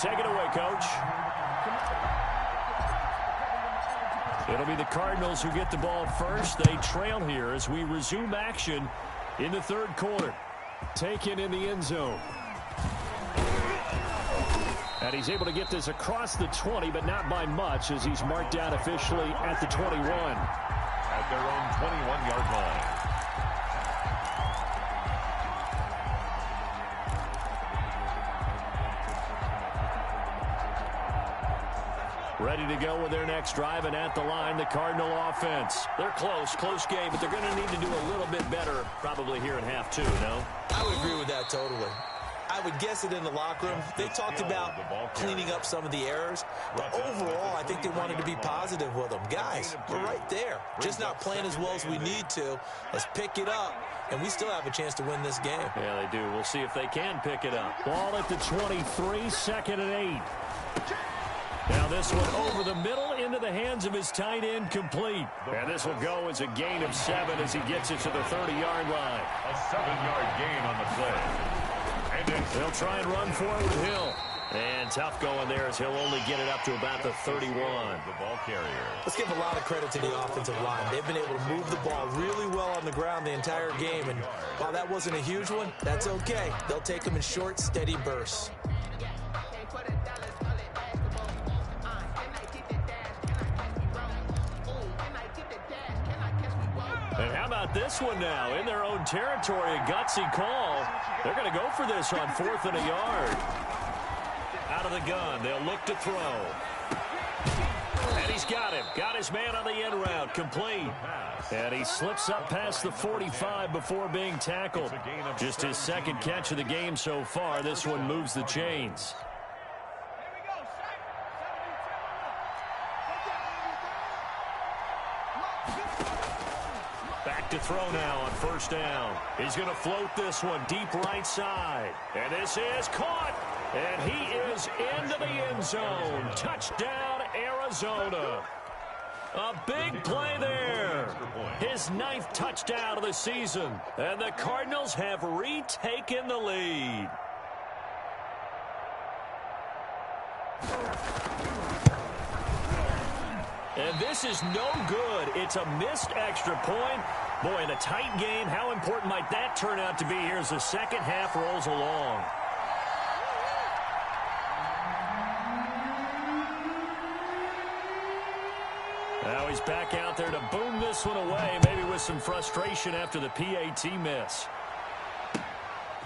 Take it away, Coach. It'll be the Cardinals who get the ball first. They trail here as we resume action in the third quarter. Taken in the end zone. And he's able to get this across the 20, but not by much as he's marked down officially at the 21. At their own 21-yard line. Ready to go with their next drive, and at the line, the Cardinal offense. They're close game, but they're going to need to do a little bit better probably here in half two, no? I would agree with that totally. I would guess it in the locker room. They talked about cleaning up some of the errors, but overall, I think they wanted to be positive with them. Guys, we're right there. Just not playing as well as we need to. Let's pick it up, and we still have a chance to win this game. Yeah, they do. We'll see if they can pick it up. Ball at the 23, second and 8. Now this one over the middle into the hands of his tight end, complete. And this will go as a gain of 7 as he gets it to the 30-yard line. A 7-yard gain on the play. And they'll try and run for it with Hill. And tough going there as he'll only get it up to about the 31. The ball carrier. Let's give a lot of credit to the offensive line. They've been able to move the ball really well on the ground the entire game. And while that wasn't a huge one, that's okay. They'll take them in short, steady bursts. And how about this one now? In their own territory, a gutsy call. They're going to go for this on 4th and a yard. Out of the gun, they'll look to throw. And he's got him. Got his man on the end route, complete. And he slips up past the 45 before being tackled. Just his second catch of the game so far. This one moves the chains. To throw now on first down. He's going to float this one deep right side. And this is caught. And he is into the end zone. Touchdown, Arizona. A big play there. His 9th touchdown of the season. And the Cardinals have retaken the lead. And this is no good. It's a missed extra point. Boy, in a tight game, how important might that turn out to be here as the second half rolls along? Now he's back out there to boom this one away, maybe with some frustration after the PAT miss.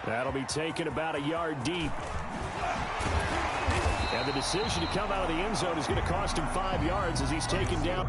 That'll be taken about a yard deep. And the decision to come out of the end zone is going to cost him 5 yards as he's taken down.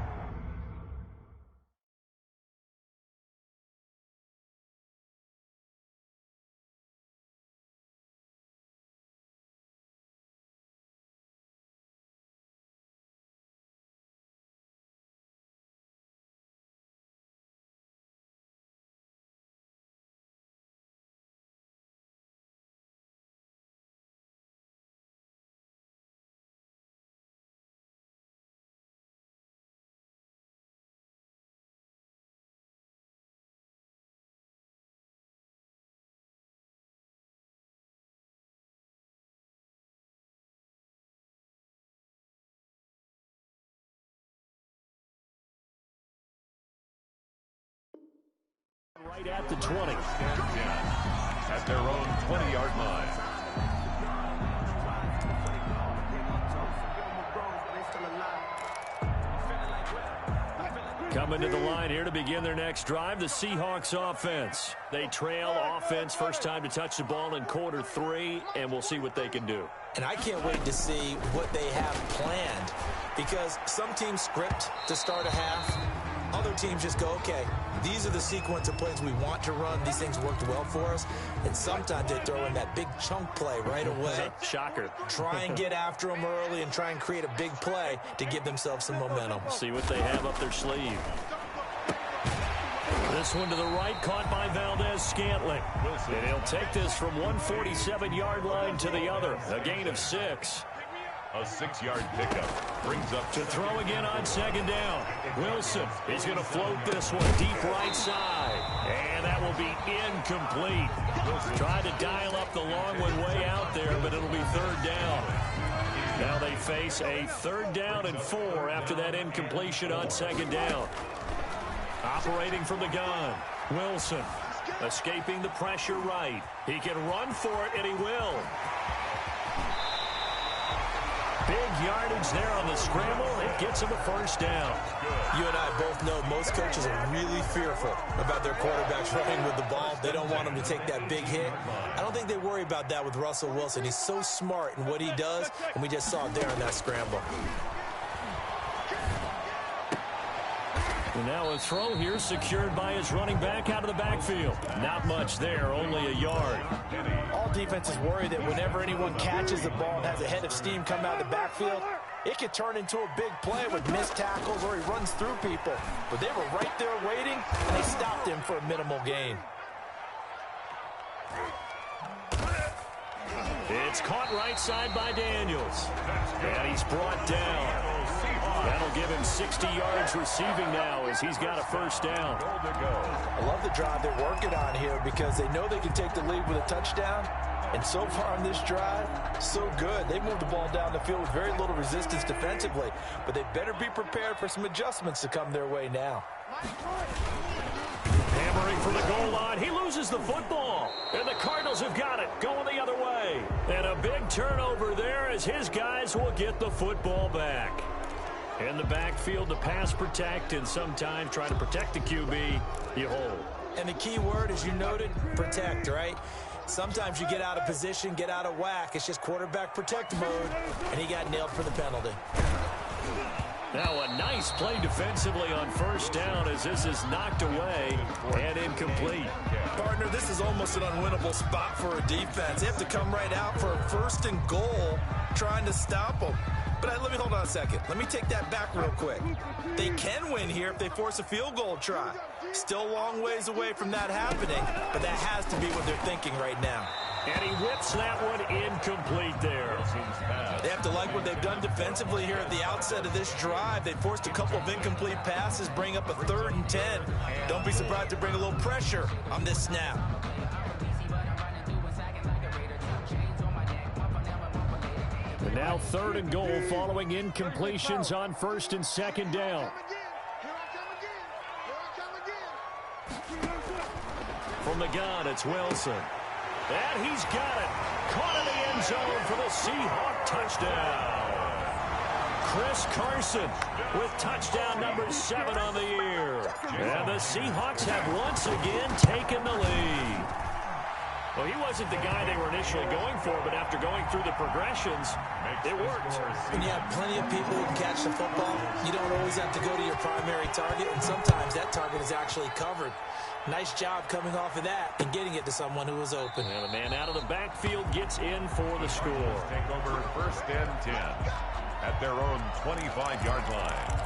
Right at the 20. At their own 20-yard line. Coming to the line here to begin their next drive, the Seahawks offense. They trail offense, first time to touch the ball in quarter 3, and we'll see what they can do. And I can't wait to see what they have planned, because some teams script to start a half. Other teams just go, okay, these are the sequence of plays we want to run. These things worked well for us. And sometimes they throw in that big chunk play right away. Shocker. Try and get after them early and try and create a big play to give themselves some momentum. See what they have up their sleeve. This one to the right, caught by Valdez-Scantling. And he'll take this from 147-yard line to the other. A gain of 6. A 6-yard pickup brings up to throw again on second down. Wilson is going to float this one deep right side. And that will be incomplete. Tried to dial up the long one way out there, but it'll be third down. face a 3rd down and 4 after that incompletion on 2nd down. Operating from the gun, Wilson. Escaping the pressure right. He can run for it, and he will. Big yardage there on the scramble. It gets him a 1st down. You and I both know most coaches are really fearful about their quarterbacks running with the ball. They don't want him to take that big hit. I don't think they worry about that with Russell Wilson. He's so smart in what he does, and we just saw it there on that scramble. And now a throw here secured by his running back out of the backfield. Not much there, only a yard. All defenses worry that whenever anyone catches the ball and has a head of steam come out of the backfield, it could turn into a big play with missed tackles or he runs through people. But they were right there waiting, and they stopped him for a minimal gain. It's caught right side by Daniels. And he's brought down. That'll give him 60 yards receiving now as he's got a 1st down. I love the drive they're working on here because they know they can take the lead with a touchdown. And so far on this drive, so good. They moved the ball down the field with very little resistance defensively. But they better be prepared for some adjustments to come their way now. Hammering for the goal line. He loses the football. And the Cardinals have got it. Going the other way. And a big turnover there as his guys will get the football back. In the backfield to pass protect, and sometimes try to protect the QB, you hold. And the key word, as you noted, protect, right? Sometimes you get out of position, get out of whack. It's just quarterback protect mode, and he got nailed for the penalty. Now a nice play defensively on 1st down as this is knocked away and incomplete. Partner, this is almost an unwinnable spot for a defense. They have to come right out for a 1st and goal trying to stop them. But let me hold on a second. Let me take that back real quick. They can win here if they force a field goal try. Still a long ways away from that happening, but that has to be what they're thinking right now. And he whips that one incomplete there. They have to like what they've done defensively here at the outset of this drive. They forced a couple of incomplete passes, bring up a 3rd and 10. Don't be surprised to bring a little pressure on this snap. And now 3rd and goal following incompletions on 1st and 2nd down. From the gun, it's Wilson. And he's got it. Caught in the end zone for the Seahawks touchdown. Chris Carson with touchdown number 7 on the year. And the Seahawks have once again taken the lead. Well, he wasn't the guy they were initially going for, but after going through the progressions, it worked. When you have plenty of people who can catch the football, you don't always have to go to your primary target, and sometimes that target is actually covered. Nice job coming off of that and getting it to someone who was open. And the man out of the backfield gets in for the score. Take over 1st and 10 at their own 25-yard line.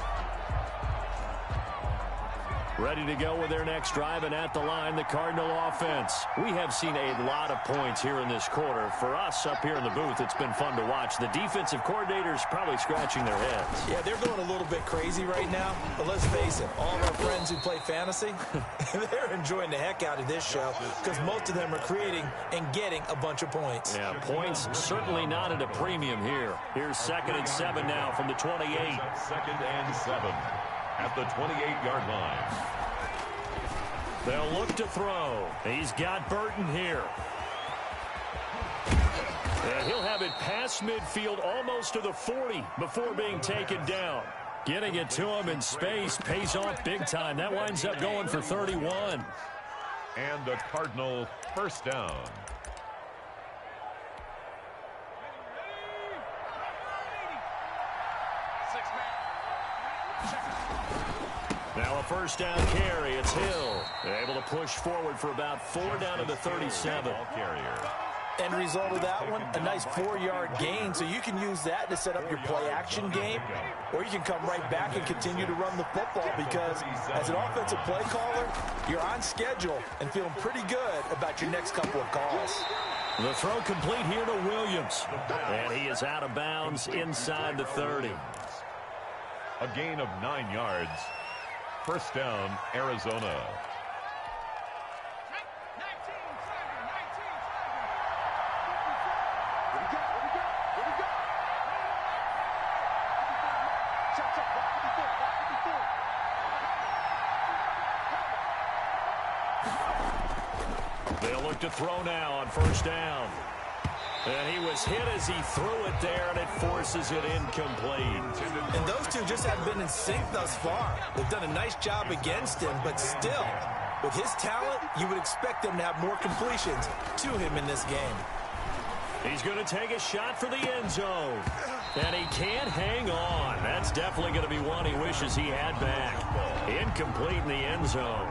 Ready to go with their next drive, and at the line, the Cardinal offense. We have seen a lot of points here in this quarter. For us up here in the booth, it's been fun to watch. The defensive coordinators probably scratching their heads. Yeah, they're going a little bit crazy right now, but let's face it, all of our friends who play fantasy, they're enjoying the heck out of this show because most of them are creating and getting a bunch of points. Yeah, points certainly not at a premium here. Here's 2nd and 7 now from the 28. 2nd and 7. At the 28-yard line. They'll look to throw. He's got Burton here. And he'll have it past midfield almost to the 40 before being taken down. Getting it to him in space pays off big time. That winds up going for 31. And a Cardinal 1st down. Now a 1st down carry. It's Hill. They're able to push forward for about 4 down to the 37. End result of that one, a nice 4-yard gain. So you can use that to set up your play-action game, or you can come right back and continue to run the football because as an offensive play caller, you're on schedule and feeling pretty good about your next couple of calls. The throw complete here to Williams. And he is out of bounds inside the 30. A gain of 9 yards. 1st down, Arizona. They'll look to throw now on first down. And he was hit as he threw it there, and it forces it incomplete. And those two just haven't been in sync thus far. They've done a nice job against him, but still, with his talent, you would expect them to have more completions to him in this game. He's going to take a shot for the end zone. And he can't hang on. That's definitely going to be one he wishes he had back. Incomplete in the end zone.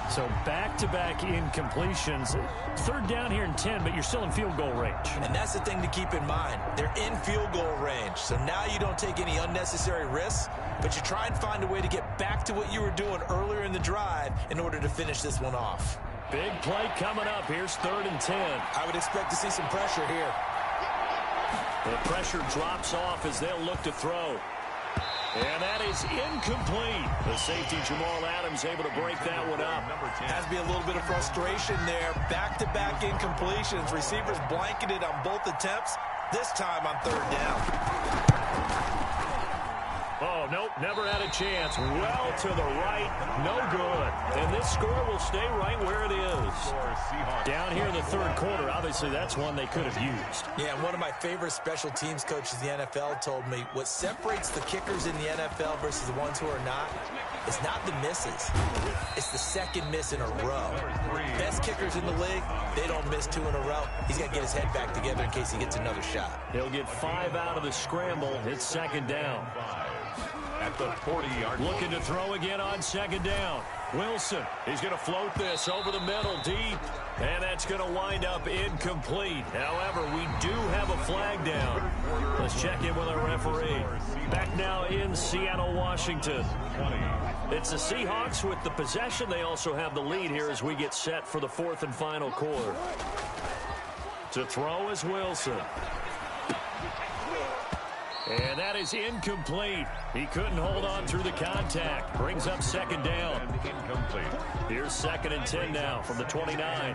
So back-to-back incompletions. Third down here in 10, but you're still in field goal range. And that's the thing to keep in mind. They're in field goal range. So now you don't take any unnecessary risks, but you try and find a way to get back to what you were doing earlier in the drive in order to finish this one off. Big play coming up. Here's 3rd and 10. I would expect to see some pressure here. The pressure drops off as they'll look to throw. And that is incomplete. The safety, Jamal Adams, able to break that one up. Has to be a little bit of frustration there. Back-to-back incompletions. Receivers blanketed on both attempts. This time on 3rd down. Oh, nope, never had a chance. Well to the right, no good. And this score will stay right where it is. Down here in the 3rd quarter, obviously that's one they could have used. Yeah, and one of my favorite special teams coaches in the NFL told me what separates the kickers in the NFL versus the ones who are not is not the misses. It's the second miss in a row. Best kickers in the league, they don't miss 2 in a row. He's got to get his head back together in case he gets another shot. He'll get 5 out of the scramble. It's 2nd down. At the 40-yard line. Looking to throw again on 2nd down. Wilson, he's going to float this over the middle deep. And that's going to wind up incomplete. However, we do have a flag down. Let's check in with our referee. Back now in Seattle, Washington. It's the Seahawks with the possession. They also have the lead here as we get set for the 4th and final quarter. To throw is Wilson. And that is incomplete. He couldn't hold on through the contact. Brings up 2nd down. Incomplete. Here's 2nd and 10 now from the 29.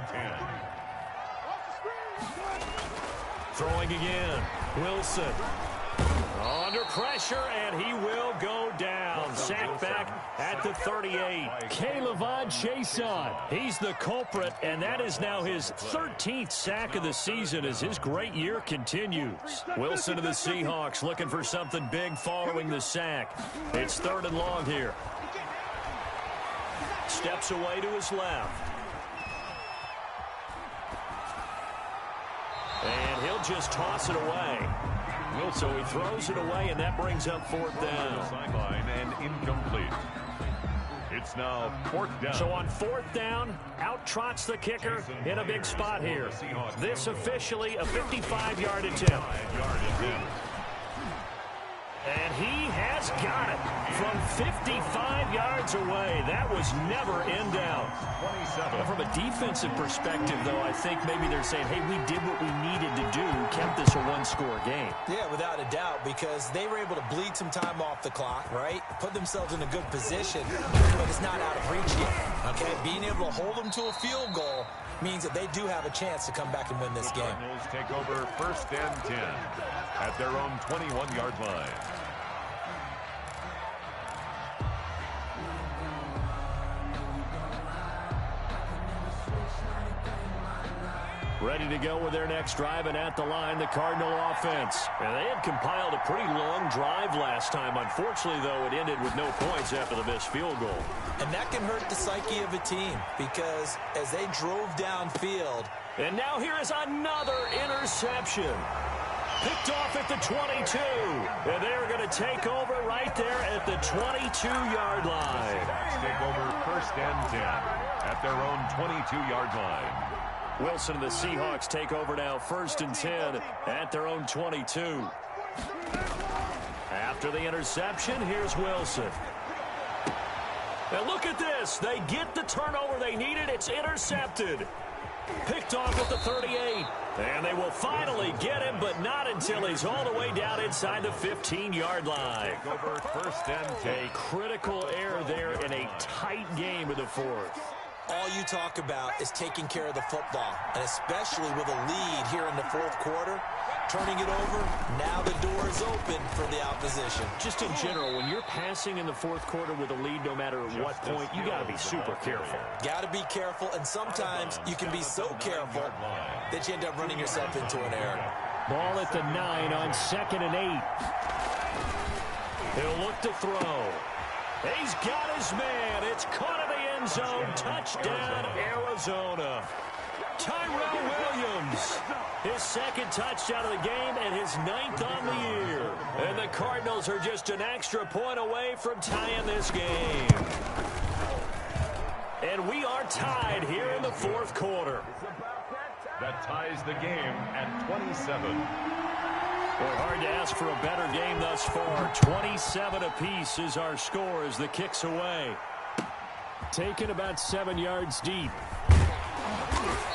Throwing again. Wilson. Under pressure, and he will go down. Sacked back at the 38. K'Lavon Chaisson. He's the culprit, and that is now his 13th sack of the season as his great year continues. Wilson to the Seahawks looking for something big following the sack. It's 3rd and long here. Steps away to his left. And he'll just toss it away. So he throws it away, and that brings up 4th down. Sideline and incomplete. It's now 4th down. So on 4th down, out trots the kicker in a big spot here. This officially a 55-yard attempt. And he has got it from 55 yards away. That was never in doubt. From a defensive perspective, though, I think maybe they're saying, hey, we did what we needed to do, kept this a 1-score game. Yeah, without a doubt, because they were able to bleed some time off the clock, right? Put themselves in a good position, but it's not out of reach yet, okay? Being able to hold them to a field goal means that they do have a chance to come back and win this game. Cardinals take over 1st and 10 at their own 21-yard line. Ready to go with their next drive, and at the line, the Cardinal offense. And they had compiled a pretty long drive last time. Unfortunately, though, it ended with no points after the missed field goal. And that can hurt the psyche of a team because as they drove downfield. And now here is another interception. Picked off at the 22. And they're going to take over right there at the 22-yard line. Seahawks take over 1st and 10 at their own 22-yard line. Wilson and the Seahawks take over now 1st and 10 at their own 22. After the interception, here's Wilson. And look at this. They get the turnover they needed. It's intercepted. Picked off at the 38. And they will finally get him, but not until he's all the way down inside the 15-yard line. Over 1st and 10. A critical error there in a tight game in the 4th. All you talk about is taking care of the football, and especially with a lead here in the 4th quarter, turning it over, now the door is open for the opposition. position. Just in general, when you're passing in the fourth quarter with a lead, no matter at what point, you got to be super careful. Got to be careful, and sometimes you can be so careful that you end up running yourself into an error. Ball at the 9 on 2nd and 8. He'll look to throw. He's got his man. It's caught in the end zone. Touchdown, Arizona. Tyrell Williams, his second touchdown of the game and his 9th on the year. And the Cardinals are just an extra point away from tying this game. And we are tied here in the fourth quarter. That ties the game at 27. Well, hard to ask for a better game thus far. 27 apiece is our score as the kick's away. Taken about 7 yards deep.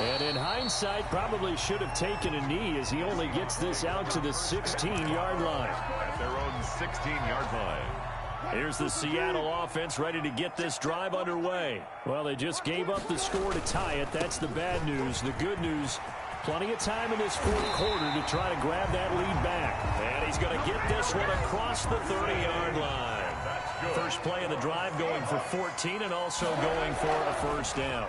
And in hindsight, probably should have taken a knee as he only gets this out to the 16-yard line. At their own 16-yard line. Here's the Seattle offense ready to get this drive underway. Well, they just gave up the score to tie it. That's the bad news. The good news, plenty of time in this fourth quarter to try to grab that lead back. And he's going to get this one across the 30-yard line. First play of the drive going for 14 and also going for a first down.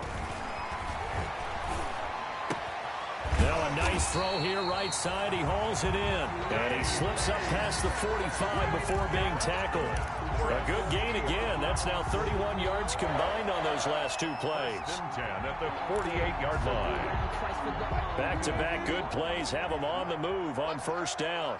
Now a nice throw here right side. He hauls it in. And he slips up past the 45 before being tackled. A good gain again. That's now 31 yards combined on those last two plays. 10 at the 48-yard line. Back-to-back good plays have them on the move on first down.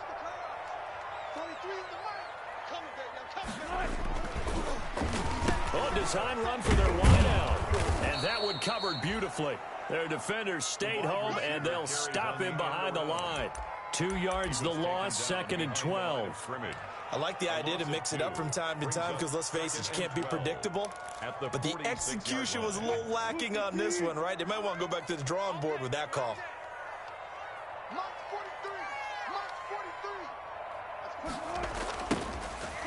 Design run for their wideout. And that one covered beautifully. Their defenders stayed home, and they'll stop him behind the line. 2 yards the loss, 2nd and 12. I like the idea to mix it up from time to time because, let's face it, you can't be predictable. But the execution was a little lacking on this one, right? They might want to go back to the drawing board with that call.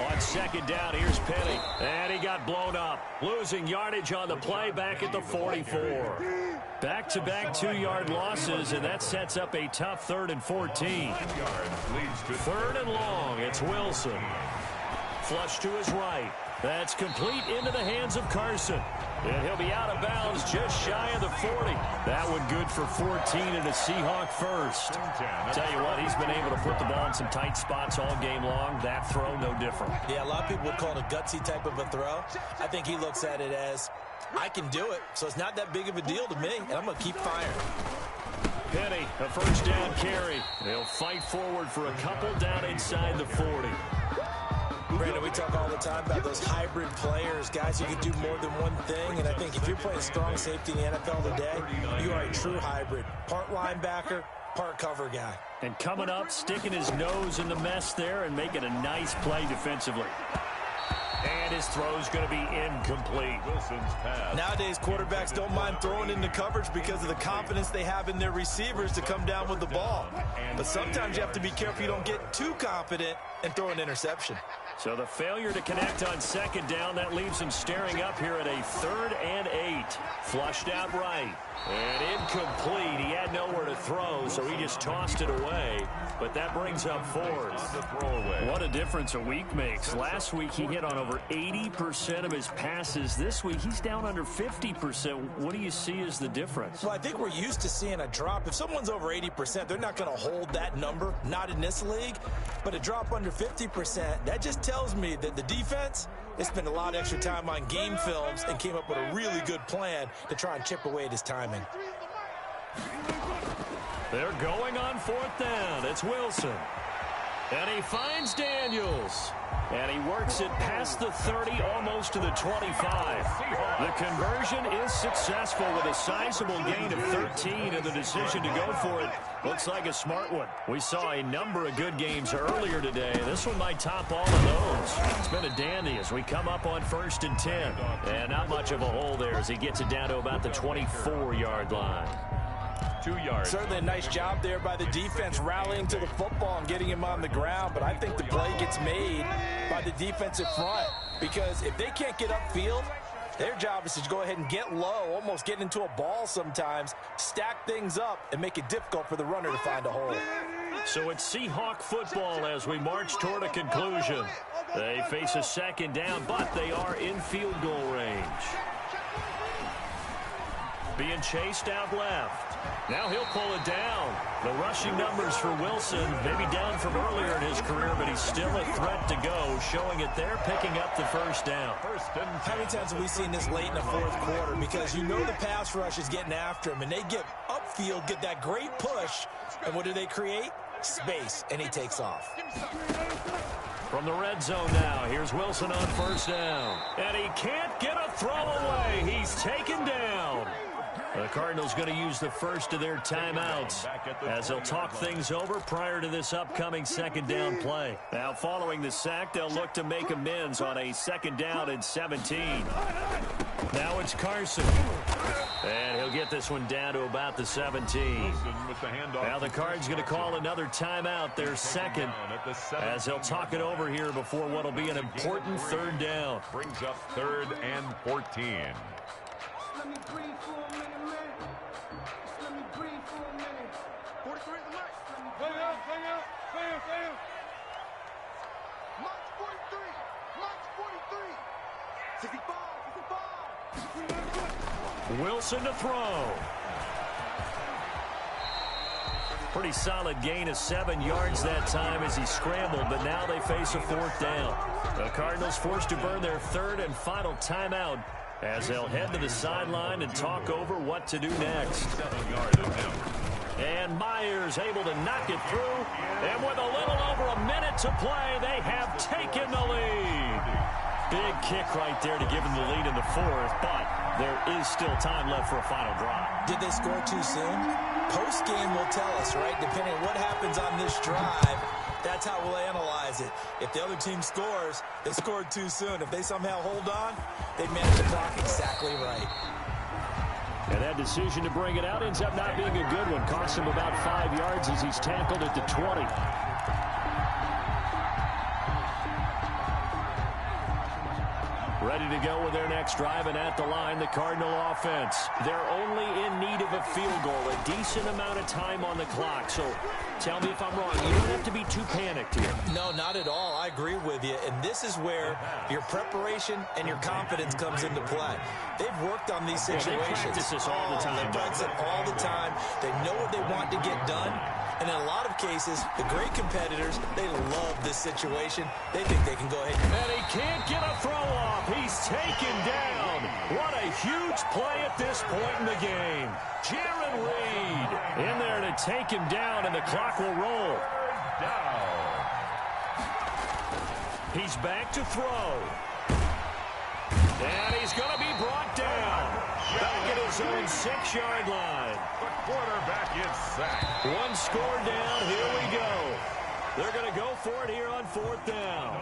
On second down, here's Penny. And he got blown up. Losing yardage on the play back at the 44. Back-to-back 2-yard losses, and that sets up a tough 3rd and 14. 3rd and long, it's Wilson. Flush to his right. That's complete into the hands of Carson. And he'll be out of bounds just shy of the 40. That one good for 14 and a Seahawk first. Tell you what, he's been able to put the ball in some tight spots all game long. That throw, no different. Yeah, a lot of people would call it a gutsy type of a throw. I think he looks at it as, I can do it, so it's not that big of a deal to me, and I'm going to keep firing. Penny, a first down carry. They'll fight forward for a couple down inside the 40. Brandon, we talk all the time about those hybrid players, guys who can do more than one thing, and I think if you're playing strong safety in the NFL today, you are a true hybrid. Part linebacker, part cover guy. And coming up, sticking his nose in the mess there and making a nice play defensively. And his throw's going to be incomplete. Wilson's pass. Nowadays, quarterbacks don't mind throwing into coverage because of the confidence they have in their receivers to come down with the ball. But sometimes you have to be careful you don't get too confident and throw an interception. So the failure to connect on second down, that leaves him staring up here at a 3rd and 8. Flushed out right. And incomplete. He had nowhere to throw, so he just tossed it away. But that brings up 4th. What a difference a week makes. Last week he hit on over 80% of his passes. This week he's down under 50%. What do you see as the difference? Well, I think we're used to seeing a drop. If someone's over 80%, they're not going to hold that number, not in this league. But a drop under 50%, that just tells me that the defense, they spent a lot of extra time on game films and came up with a really good plan to try and chip away at his timing. They're going on 4th down. It's Wilson. And he finds Daniels. And he works it past the 30, almost to the 25. The conversion is successful with a sizable gain of 13, and the decision to go for it looks like a smart one. We saw a number of good games earlier today. This one might top all of those. It's been a dandy as we come up on 1st and 10. And not much of a hole there as he gets it down to about the 24-yard line. 2 yards. Certainly a nice job there by the defense rallying to the football and getting him on the ground, but I think the play gets made by the defensive front because if they can't get upfield, their job is to go ahead and get low, almost get into a ball sometimes, stack things up, and make it difficult for the runner to find a hole. So it's Seahawk football as we march toward a conclusion. They face a second down, but they are in field goal range. Being chased out left. Now he'll pull it down. The rushing numbers for Wilson, maybe down from earlier in his career, but he's still a threat to go, showing it there, picking up the first down. How many times have we seen this late in the fourth quarter? Because you know the pass rush is getting after him, and they get upfield, get that great push, and what do they create? Space, and he takes off. From the red zone now, here's Wilson on first down. And he can't get a throw away. He's taken down. The Cardinals going to use the first of their timeouts as they'll talk things over prior to this upcoming second down play. Now following the sack, they'll look to make amends on a second down and 17. Now it's Carson. And he'll get this one down to about the 17. Now the Cards going to call another timeout, their second, as they'll talk it over here before what will be an important third down. Brings up 3rd and 14. Let me breathe for a minute, man. Just let me breathe for a minute. 43 at the max. Play out. March 43. March 43. 65. Wilson to throw. Pretty solid gain of 7 yards that time as he scrambled, but now they face a fourth down. The Cardinals forced to burn their third and final timeout as they'll head to the sideline and talk over what to do next. And Myers able to knock it through. And with a little over a minute to play, they have taken the lead. Big kick right there to give them the lead in the fourth, but there is still time left for a final drive. Did they score too soon? Post-game will tell us, right? Depending on what happens on this drive, that's how we'll analyze it. If the other team scores, they scored too soon. If they somehow hold on, they manage the clock exactly right. And that decision to bring it out ends up not being a good one. Costs him about 5 yards as he's tackled at the 20. Ready to go with their next drive, and at the line, the Cardinal offense. They're only in need of a field goal, a decent amount of time on the clock. So tell me if I'm wrong. You don't have to be too panicked here. No, not at all. I agree with you. And this is where your preparation and your confidence comes into play. They've worked on these situations. They practice this all the time. They practice it all the time. They know what they want to get done. And in a lot of cases, the great competitors, they love this situation. They think they can go ahead. And he can't get a throw off. He's taken down. What a huge play at this point in the game. Jaron Reed in there to take him down, and the clock will roll. He's back to throw. And he's going to be brought down. Back at his own 6-yard line. The quarterback is sacked. One score down. Here we go. They're going to go for it here on fourth down.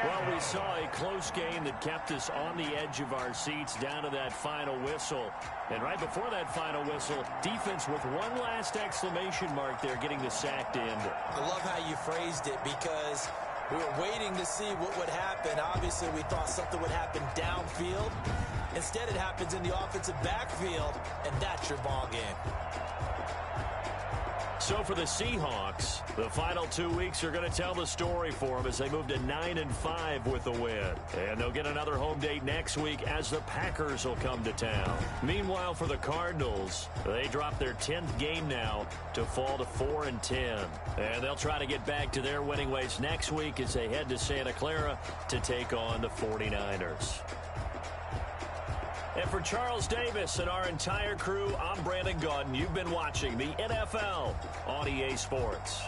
Well, we saw a close game that kept us on the edge of our seats down to that final whistle. And right before that final whistle, defense with one last exclamation mark there, getting the sack to end it. I love how you phrased it, because we were waiting to see what would happen. Obviously, we thought something would happen downfield. Instead, it happens in the offensive backfield, and that's your ball game. So for the Seahawks, the final 2 weeks are going to tell the story for them as they move to 9-5 with a win. And they'll get another home date next week as the Packers will come to town. Meanwhile, for the Cardinals, they drop their 10th game now to fall to 4-10. And they'll try to get back to their winning ways next week as they head to Santa Clara to take on the 49ers. And for Charles Davis and our entire crew, I'm Brandon Gaudin. You've been watching the NFL on EA Sports.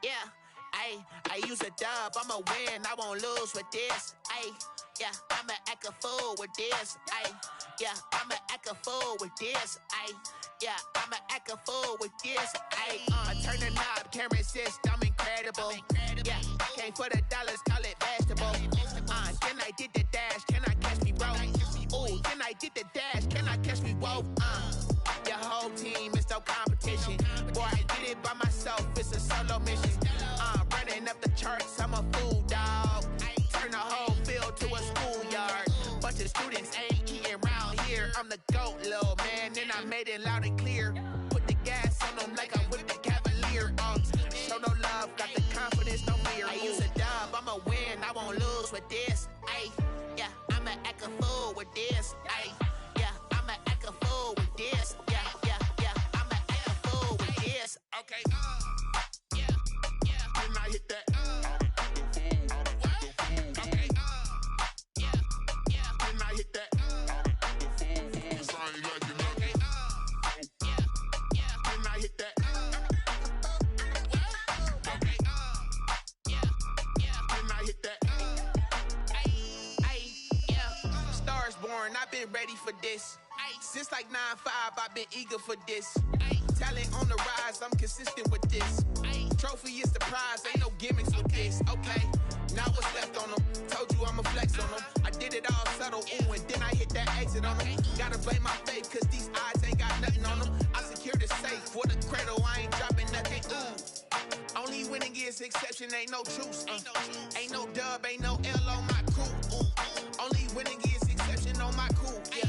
Yeah, I use a dub, I'ma win, I won't lose with this. Yeah, I'ma act a fool with this. Yeah, I'ma act a fool with this. Yeah, I'ma act a fool with this. Turn the knob, can't resist, I'm incredible. Yeah, came for the dollars, call it vegetable. Then I did the dash, can I catch me, bro? Ooh, then I did the dash, can I catch me, whoa? Your whole team is no competition. Boy, I did it by myself, it's a solo mission. Running up the charts, I'm a fool, dog. Turn the whole field to a schoolyard. Bunch of students ain't eating round here. I'm the GOAT, little man, and I made it loud and clear. Put the gas on them like I'm with the Cavalier. Show no love, got the confidence, no fear. I use a dub, I'ma win, I won't lose with this. Yeah, I'ma act a fool with this. Yeah, I'ma act a fool with this. Yeah, I'ma act a fool with this. Okay, yeah, when I hit that. Okay, yeah, when I hit that. Sorry, like you know. Okay, yeah, when I hit that. Okay, yeah, when I hit that. Yeah, stars born, I've been ready for this. Since like 9-5, I've been eager for this. Talent on the rise, I'm consistent with this. Trophy is the prize, ain't no gimmicks with this. Okay, now what's left on them? Told you I'ma flex on them. I did it all subtle, ooh, and then I hit that exit on them. Gotta blame my faith, cause these eyes ain't got nothing on them. I secured the safe for the cradle, I ain't dropping nothing, ooh. Only winning is exception, ain't no truce. Ain't no dub, ain't no L on my crew, ooh. Only winning is exception on my crew, yeah.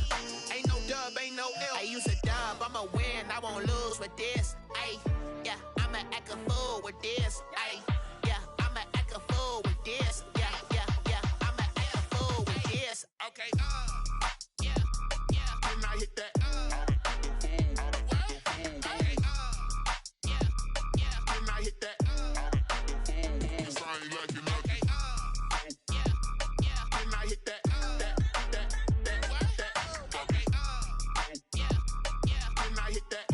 Ain't no dub, ain't no L. I use a dub, I'ma win, I won't lose with this. Yeah, I'ma act a fool with this. Yeah, I'ma act a fool with this. Yeah, I'ma act a fool with this. Okay, yeah, when I hit that. Okay, yeah, when I hit that. Sorry, like you know. Okay, yeah, when I hit that. Okay, yeah, when I hit that.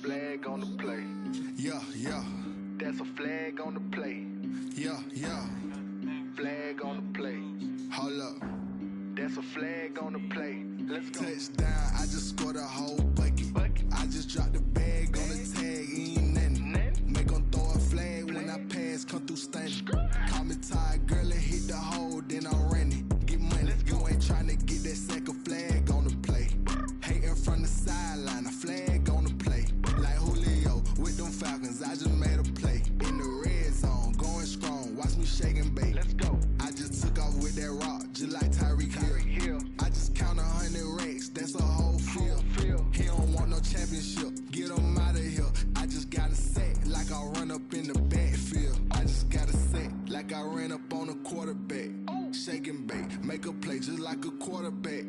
Flag on the play. Yeah. That's a flag on the play. Yeah. Flag on the play. Hold up. That's a flag on the play. Let's go. Touchdown, I just scored a whole bucket. I just dropped the bag on the tag, ain't nothing. Make 'em throw a flag when I pass, come through stunning. Call me tired, girl, and hit the hole, then I'm running. Get money, you ain't tryna get that second flag on the play. Hating from the sideline, a flag on the play. Like Julio with them Falcons, I just made a play. In the red zone, going strong, watch me shake and bake. Let's go. I just took off with that rock, just like Tyreek Hill. I just count 100 racks, that's a whole field. He don't want no championship, get him out of here. I just got a set, like I run up in the backfield. I just got a set, like I ran up on a quarterback. Shake and bake, make a play just like a quarterback.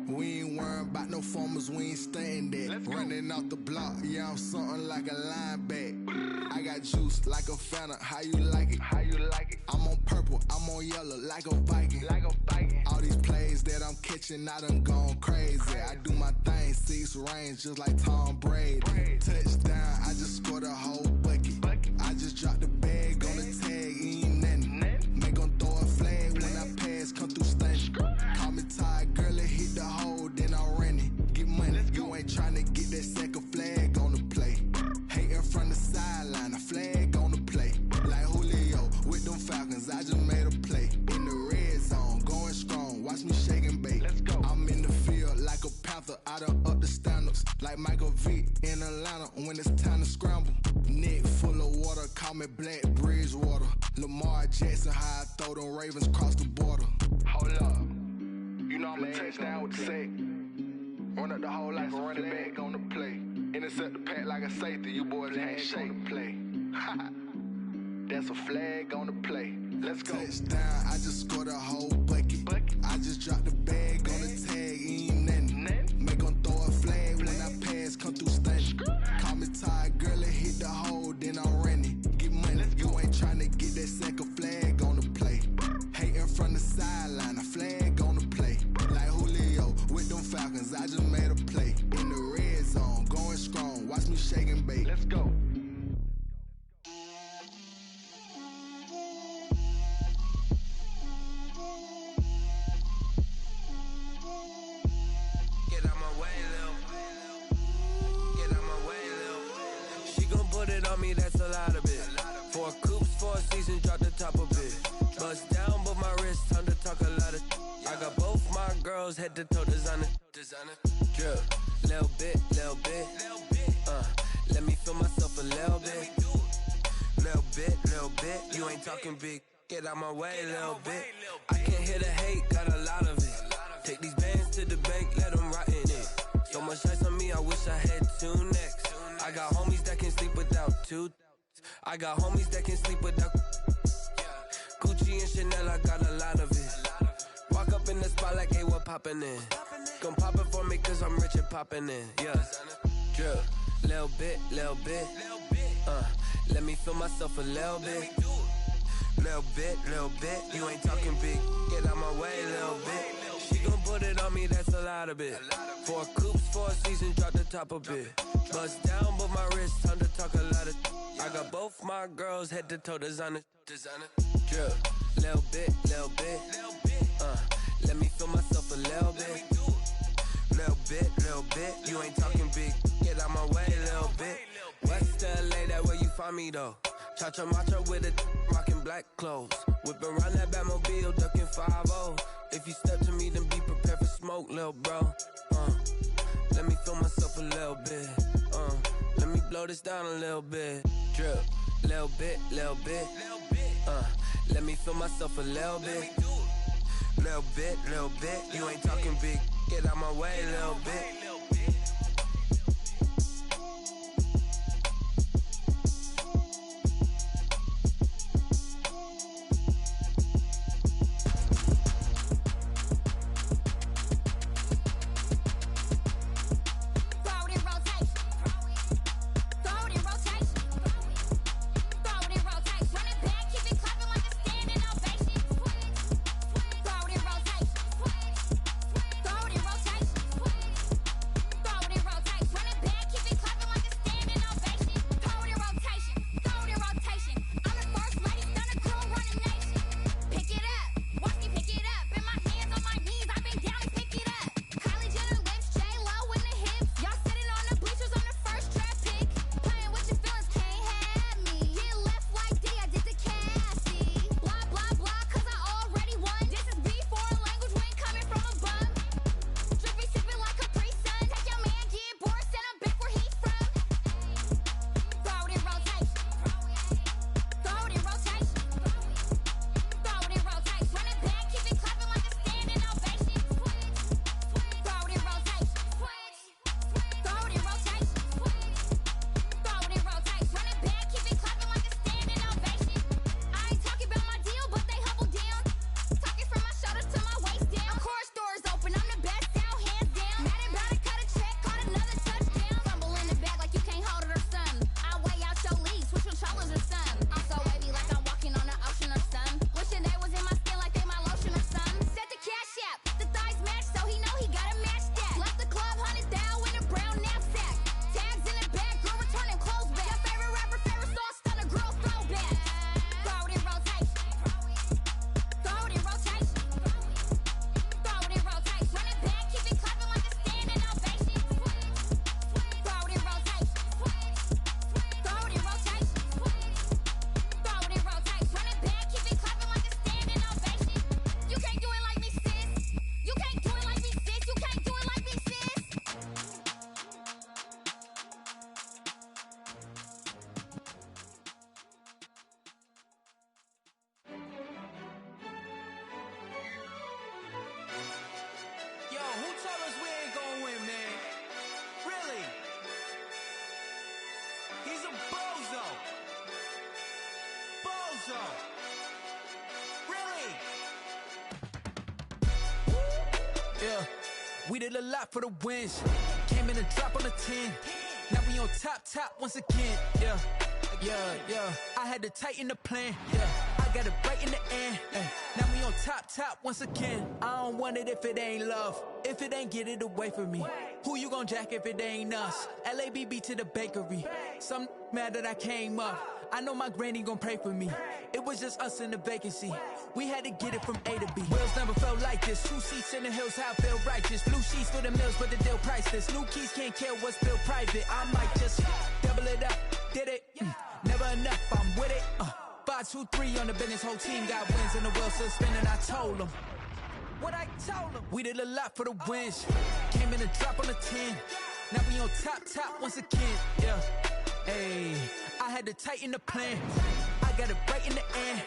We ain't worrying about no formers, we ain't staying there. Running off the block, yeah, I'm something like a linebacker. I got juice like a Fanta, how you like it? I'm on purple, I'm on yellow, like a Viking. All these plays that I'm catching, I done gone crazy. I do my thing, 6 range, just like Tom Brady. Touchdown, I just scored a whole bucket. I just dropped the bag on the tag, ain't nothing. Make 'em throw a flag when I pass, come through stunning. Call me tired, girl, and hit the hole, then I'm running. Get money, you ain't tryna get that second flag on the play. Hating from the sideline, a flag on the play. Like Julio with them Falcons, I just made a play. In the red zone, going strong, watch me shake and bake. I'm in the field like a Panther, I done up the standards. Like Michael Vick in Atlanta when it's time to scramble. Neck full of water, call me Black Bridgewater. Lamar Jackson, how I throw them Ravens cross the border. Hold up, you know I'm a touchdown with the sack. Run up the whole like a running back on the play. Intercept the pack like a safety, you boys ain't shake the play. That's a flag on the play. Let's go. Touchdown, I just scored a whole bucket. I just dropped I just made a play in the red zone, going strong. Watch me shake and bake. Let's go. Get out my way, Lil. Get out my way, Lil. She gon' put it on me, that's a lot of it. 4 coops, 4 seasons, drop the top of it. Bust down, but my wrist, time to talk a lot of. I got both my girls head to toe designer. Drip, little bit. Let me feel myself a little bit. Little bit. You ain't talking big. Get out my way, little bit. I can't hear the hate, got a lot of it. Take these bands to the bank, let them rot in it. So much ice on me, I wish I had 2 necks. I got homies that can sleep without 2. I got homies that can sleep without Gucci and Chanel, I got a lot of it. Walk up in the spot like, hey, what poppin' in? Gon' pop it for me cause I'm rich and poppin' in. Yeah, drip, little bit. Let me feel myself a little bit. Little bit. You ain't talking big. Get out my way, little bit. She gon' put it on me, that's a lot of it. 4 coops, 4 seasons, drop the top of it. Bust down, but my wrist, time to talk a lot of. I got both my girls head to toe designer. Drip, little bit. Let me feel myself a little bit. Little bit. You ain't talking big. Get out my way, little bit. West LA, that where you find me though. Cha-cha matcha with it, rockin' black clothes. Whip around that Batmobile, ducking 5-0. If you step to me, then be prepared for smoke, lil' bro. Let me feel myself a little bit. Let me blow this down a little bit. Drip, little bit. Let me feel myself a little bit. Little bit. You ain't talking big. Get out my way, little bit. Yeah, we did a lot for the wins. Came in and drop on the 10. Now we on top once again. Yeah. I had to tighten the plan. Yeah, I got it right in the end. Now we on top once again. I don't want it if it ain't love. If it ain't, get it away from me. Who you gon' jack if it ain't us? LABB to the bakery. Some mad that I came up. I know my granny gon' pray for me. It was just us in the vacancy. We had to get it from A to B. Wheels never felt like this. 2 seats in the hills, how I feel righteous. Blue sheets for the mills, but the deal priceless. New keys can't care what's built private. I might just double it up. Did it? Never enough, I'm with it. 5, 2, 3 on the business. Whole team got wins and the wheels still spinning. I told them what I told them. We did a lot for the wins. Came in and drop on the 10. Now we on top once again. Yeah. Hey, I had to tighten the plan. I got it right in the end.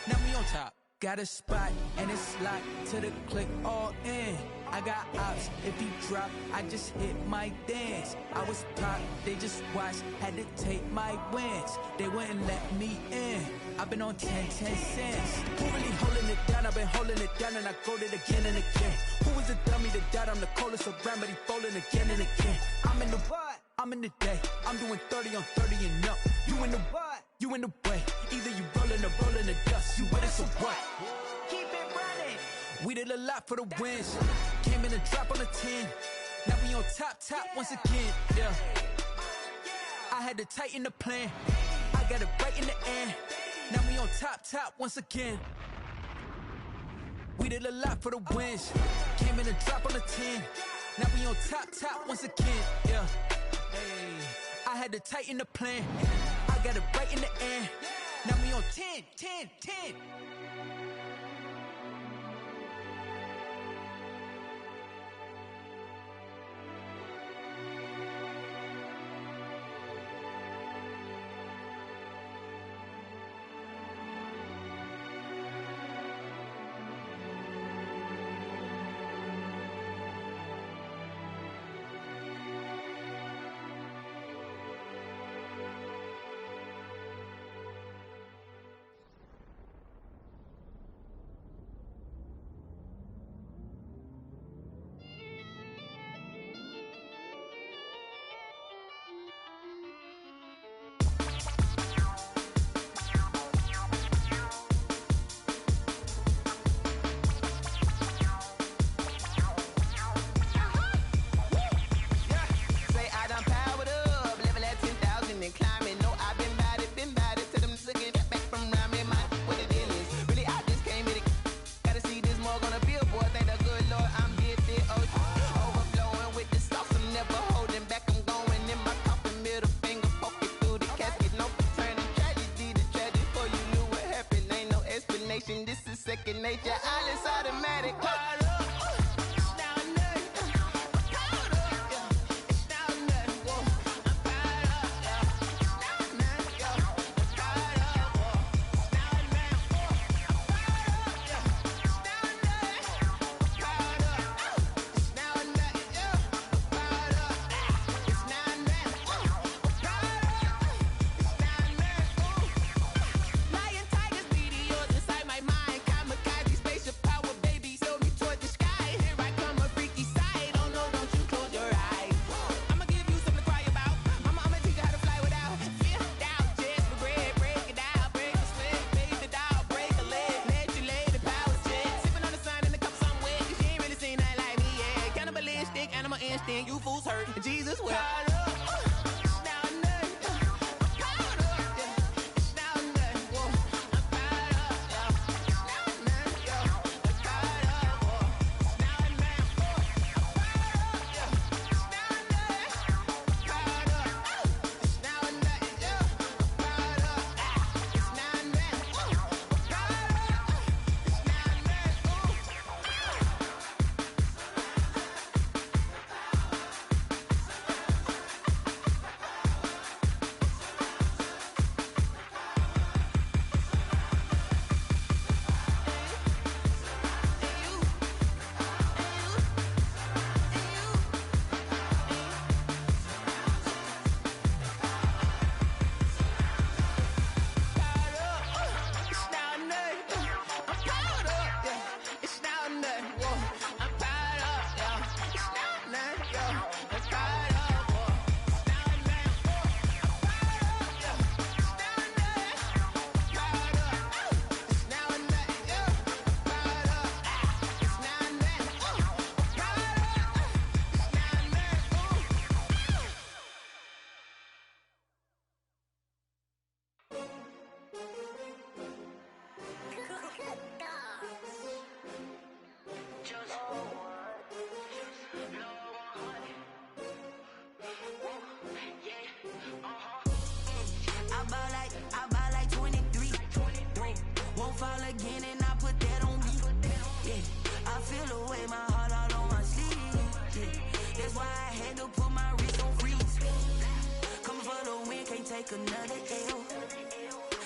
Now we on top. Got a spot and it's locked to the click all in. I got ops, if he drop, I just hit my dance. I was pop, they just watched, had to take my wins. They wouldn't let me in. I've been on 10 cents. Who really holding it down? I've been holding it down and I go it again and again. Who is a dummy to doubt? I'm the coldest around, but he folding again and again. I'm in the what? I'm in the day. I'm doing 30 on 30 and up. You in the what? You in the way. Either you rolling or rolling the dust. You with us or what? Keep it running. We did a lot for the wins. Came in and drop on the 10. Now we on top once again. Yeah. I had to tighten the plan. I got it right in the end. Now we on top once again. We did a lot for the wins. Came in and drop on the 10. Now we on top once again. Yeah. Hey, I had to tighten the plan. I got it right in the end. Now we on 10. Second nature, all is automatic. You fools hurt. Jesus will. take another L.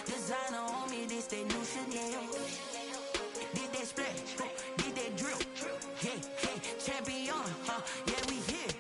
Designer on me, this that new Chanel. Did that splash, did that drill. Yeah, champion, yeah, we here.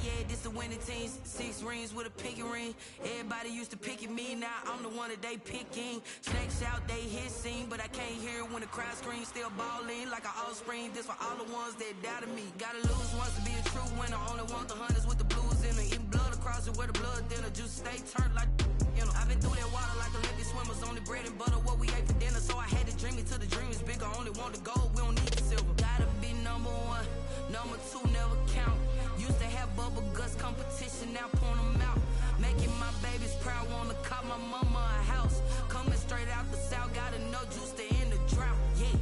Yeah, this the winning team. 6 rings with a pinky ring. Everybody used to pick at me, now I'm the one that they picking. Snakes out, they hissing, but I can't hear it when the crowd screams. Still balling like an offspring. This for all the ones that doubted me. Gotta lose once to be a true winner. Only want the hunters with the blues in it. Eating blood across it where the blood dinner. Juice stay turned like, you know. I've been through that water like Olympic swimmers. Only bread and butter, what we ate for dinner. So I had to dream it till the dream is bigger. Only want the gold, we don't need the silver. Gotta be number 1, number 2 never count. Used to have bubble guts competition, now point them out. Making my babies proud, wanna cop my mama a house. Coming straight out the south, gotta know juice to end the drought. Yeah,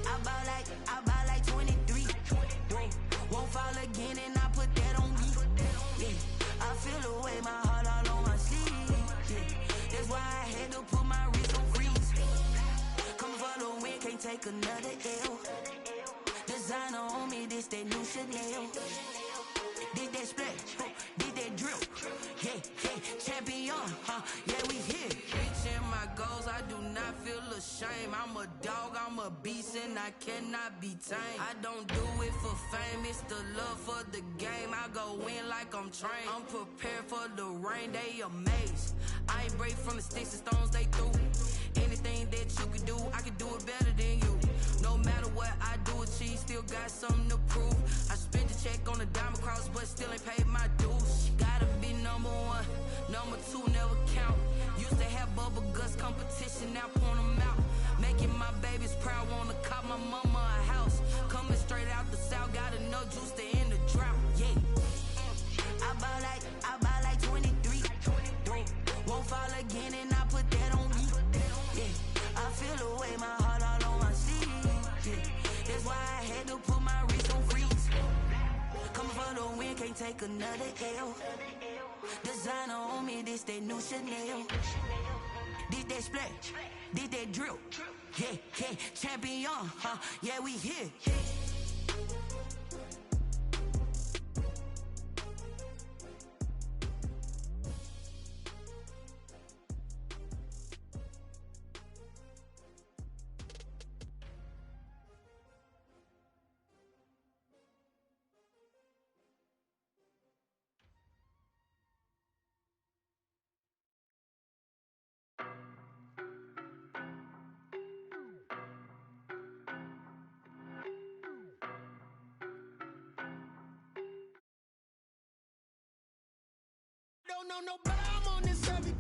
I buy like 23. Whoa, won't fall again and I put that on me. Yeah, I feel the way, my heart all on my sleeve. Yeah, that's why I had to put my wrist on freeze. Come for the win, can't take another L. Designer on me, this that new Chanel. Did that splash, did that drill. Yeah, champion, yeah, we here. Reaching my goals, I do not feel ashamed. I'm a dog, I'm a beast, and I cannot be tamed. I don't do it for fame, it's the love for the game. I go in like I'm trained. I'm prepared for the rain, they amazed. I ain't break from the sticks and stones they threw. Anything that you can do, I can do it better than you. No matter what I do, achieve, still got something to prove. I spent the check on the diamond cross, but still ain't paid my dues. Gotta be number 1, number 2 never count. Used to have bubble guts competition, now point them out. Making my babies proud, wanna cop my mama a house. Coming straight out the south, gotta know juice to end the drought. Yeah, I buy like 23. Won't fall again and I put that on me. Yeah, I feel the way, my heart all on my sleeve. Yeah, that's why I had to put my wrist on freeze. Coming for the win, can't take another L. Designer on me, this that new Chanel. Did that splash, did that drill. Yeah, champion, yeah, we here. Don't know nobody, I'm on this every